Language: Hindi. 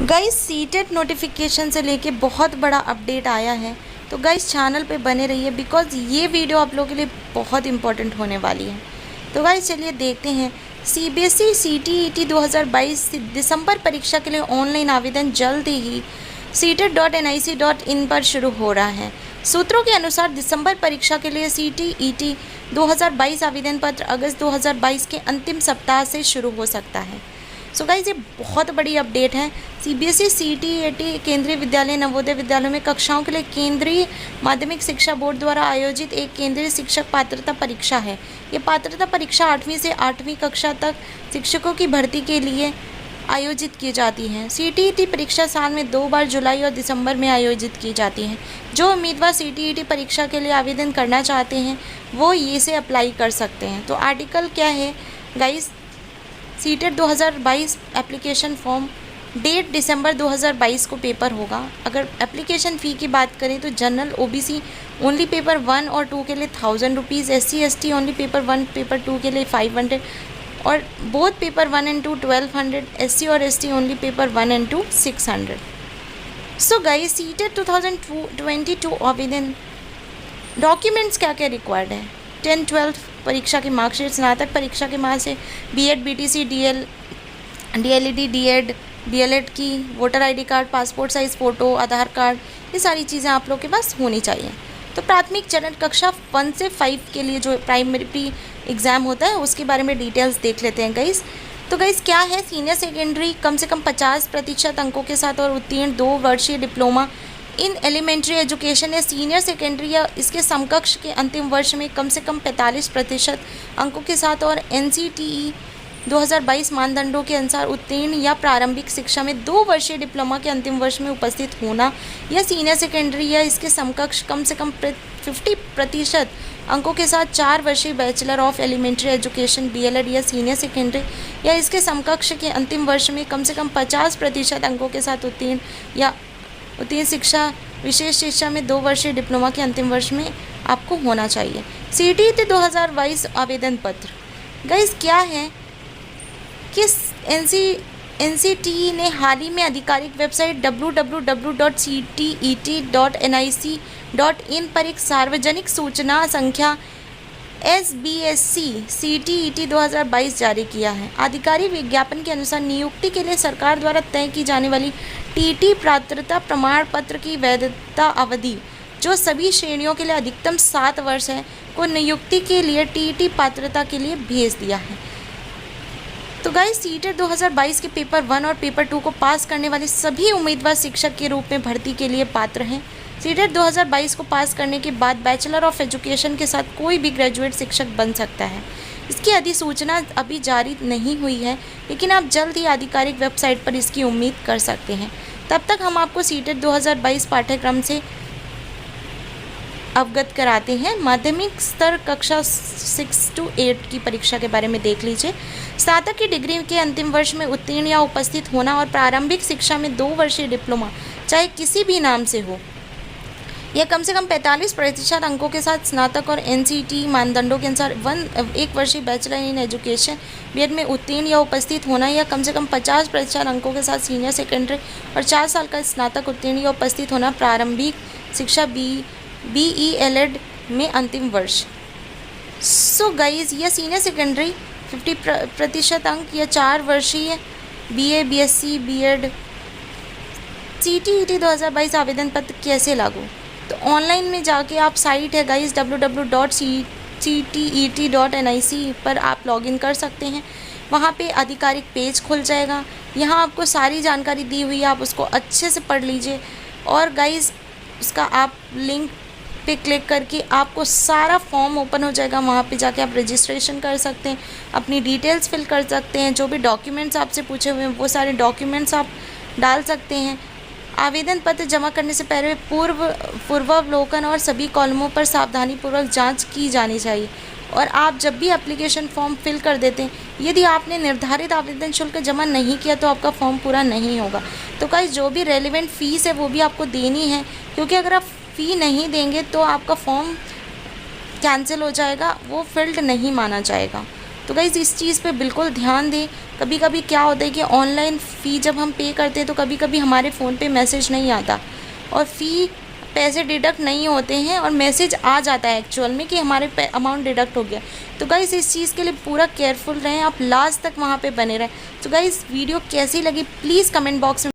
गाइस सीटेट नोटिफिकेशन से लेके बहुत बड़ा अपडेट आया है। तो गाइस चैनल पे बने रहिए बिकॉज़ ये वीडियो आप लोगों के लिए बहुत इंपॉर्टेंट होने वाली है। तो गाइस चलिए देखते हैं। सीबीएसई सीटीईटी 2022 दिसंबर परीक्षा के लिए ऑनलाइन आवेदन जल्द ही setet.nic.in पर शुरू हो रहा है। सूत्रों के अनुसार दिसंबर परीक्षा के लिए सीटीईटी 2022 आवेदन पत्र अगस्त 2022 के अंतिम सप्ताह से शुरू हो सकता है। सो गाइस ये बहुत बड़ी अपडेट है। सीबीएसई सीटीईटी केंद्रीय विद्यालय नवोदय विद्यालयों में कक्षाओं के लिए केंद्रीय माध्यमिक शिक्षा बोर्ड द्वारा आयोजित एक केंद्रीय शिक्षक पात्रता परीक्षा है। ये पात्रता परीक्षा 8वीं से 8वीं कक्षा तक शिक्षकों की भर्ती के लिए आयोजित की जाती हैं। सीटीईटी परीक्षा साल में 2 बार जुलाई और दिसंबर में आयोजित की जाती हैं। जो उम्मीदवार सीटीईटी परीक्षा के लिए आवेदन करना चाहते हैं वो ये से अप्लाई कर सकते हैं। तो आर्टिकल क्या है guys, CTET 2022 application form, date दिसंबर 2022 को पेपर होगा। अगर एप्लीकेशन फ़ी की बात करें तो जनरल ओबीसी ओनली पेपर 1 और 2 के लिए 1000 rupees, SC ST only paper 1 paper 2 के लिए 500 और बोथ पेपर 1 एंड 2 1200, एससी और ST only paper 1 and 2 600। So guys CTET 2022 आवेदन डॉक्यूमेंट्स क्या क्या रिक्वायर्ड है। 10-12 परीक्षा की मार्कशीट, स्नातक परीक्षा के मार्क्स से BEd BTC DLEd DEd DElEd की, voter ID card, passport size photo, Aadhaar card, ये सारी चीज़ें आप लोग के पास होनी चाहिए। तो प्राथमिक चरण कक्षा 1 से 5 के लिए जो प्राइमरी एग्ज़ाम होता है उसके बारे में डिटेल्स देख लेते हैं गाइस। तो गाइस क्या है, सीनियर सेकेंडरी कम से कम 50% अंकों के साथ और उत्तीर्ण 2 वर्षीय डिप्लोमा इन एलिमेंट्री एजुकेशन या सीनियर सेकेंडरी या इसके समकक्ष के अंतिम वर्ष में कम से कम 45% अंकों के साथ और एनसीटीई 2022 मानदंडों के अनुसार उत्तीर्ण या प्रारंभिक शिक्षा में 2 वर्षीय डिप्लोमा के अंतिम वर्ष में उपस्थित होना या सीनियर सेकेंडरी या इसके समकक्ष कम से कम 50% अंकों के साथ 4 वर्षीय bachelor of elementary education BElEd या सीनियर सेकेंडरी या इसके समकक्ष के अंतिम वर्ष में कम से कम 50% अंकों के साथ उत्तीर्ण शिक्षा विशेष शिक्षा में 2 वर्षीय डिप्लोमा के अंतिम वर्ष में आपको होना चाहिए। सीटीईटी 2022 आवेदन पत्र गाइस क्या है कि एनसीटीई ने हाल ही में आधिकारिक वेबसाइट www.ctet.nic.in पर एक सार्वजनिक सूचना संख्या SBSC CTET 2022 जारी किया है। आधिकारिक विज्ञापन के अनुसार नियुक्ति के लिए सरकार द्वारा तय की जाने वाली टीटी पात्रता प्रमाण पत्र की वैधता अवधि, जो सभी श्रेणियों के लिए अधिकतम 7 वर्ष है, को नियुक्ति के लिए टीटी पात्रता के लिए भेज दिया है। तो गाइस सीटेट 2022 के पेपर 1 और पेपर 2 को पास करने वाले सभी उम्मीदवार शिक्षक के रूप में भर्ती के लिए पात्र हैं। सीटेट 2022 को पास करने के बाद बैचलर ऑफ एजुकेशन के साथ कोई भी ग्रेजुएट शिक्षक बन सकता है। इसकी अधिसूचना अभी जारी नहीं हुई है, लेकिन आप जल्द ही आधिकारिक वेबसाइट पर इसकी उम्मीद कर सकते हैं। तब तक हम आपको सीटेट 2022 पाठ्यक्रम से अवगत कराते हैं। माध्यमिक स्तर कक्षा 6 से 8 की परीक्षा के बारे में देख लीजिए। स्नातक की डिग्री के अंतिम वर्ष में उत्तीर्ण या उपस्थित होना और प्रारंभिक शिक्षा में 2 वर्षीय डिप्लोमा चाहे किसी भी नाम से हो, यह कम से कम 45% अंकों के साथ स्नातक और एनसीटी मानदंडों के अनुसार 1 वर्षीय बैचलर इन एजुकेशन बीएड में उत्तीर्ण या उपस्थित होना या कम से कम 50% अंकों के साथ सीनियर सेकेंडरी और 4 साल का स्नातक उत्तीर्ण या उपस्थित होना प्रारंभिक शिक्षा BELED में अंतिम वर्ष। सो गाइज यह सीनियर सेकेंडरी 50% अंक या 4 वर्षीय BA BSc BEd। सीटीईटी 2022 आवेदन पत्र कैसे लागू, तो ऑनलाइन में जाके आप साइट है गाइस www.ctet.nic पर आप लॉगिन कर सकते हैं। वहाँ पे आधिकारिक पेज खुल जाएगा। यहाँ आपको सारी जानकारी दी हुई है, आप उसको अच्छे से पढ़ लीजिए और गाइस उसका आप लिंक पे क्लिक करके आपको सारा फॉर्म ओपन हो जाएगा। वहाँ पे जाके आप रजिस्ट्रेशन कर सकते हैं, अपनी डिटेल्स फिल कर सकते हैं, जो भी डॉक्यूमेंट्स आपसे पूछे हुए हैं वो सारे डॉक्यूमेंट्स आप डाल सकते हैं। आवेदन पत्र जमा करने से पहले पूर्वावलोकन और सभी कॉलमों पर सावधानीपूर्वक जांच की जानी चाहिए। और आप जब भी एप्लीकेशन फॉर्म फिल कर देते हैं, यदि आपने निर्धारित आवेदन शुल्क जमा नहीं किया तो आपका फॉर्म पूरा नहीं होगा। तो गाइस जो भी रेलिवेंट फ़ीस है वो भी आपको देनी है, क्योंकि अगर आप फ़ी नहीं देंगे तो आपका फॉर्म कैंसिल हो जाएगा, वो फिल्ड नहीं माना जाएगा। तो गाइज़ इस चीज़ पे बिल्कुल ध्यान दें। कभी कभी क्या होता है कि ऑनलाइन फ़ी जब हम पे करते हैं तो कभी कभी हमारे फ़ोन पे मैसेज नहीं आता और फ़ी पैसे डिडक्ट नहीं होते हैं और मैसेज आ जाता है एक्चुअल में कि हमारे अमाउंट डिडक्ट हो गया। तो गाइज़ इस चीज़ के लिए पूरा केयरफुल रहें, आप लास्ट तक वहाँ पे बने रहें। तो गाइज़ वीडियो कैसी लगी प्लीज़ कमेंट बॉक्स में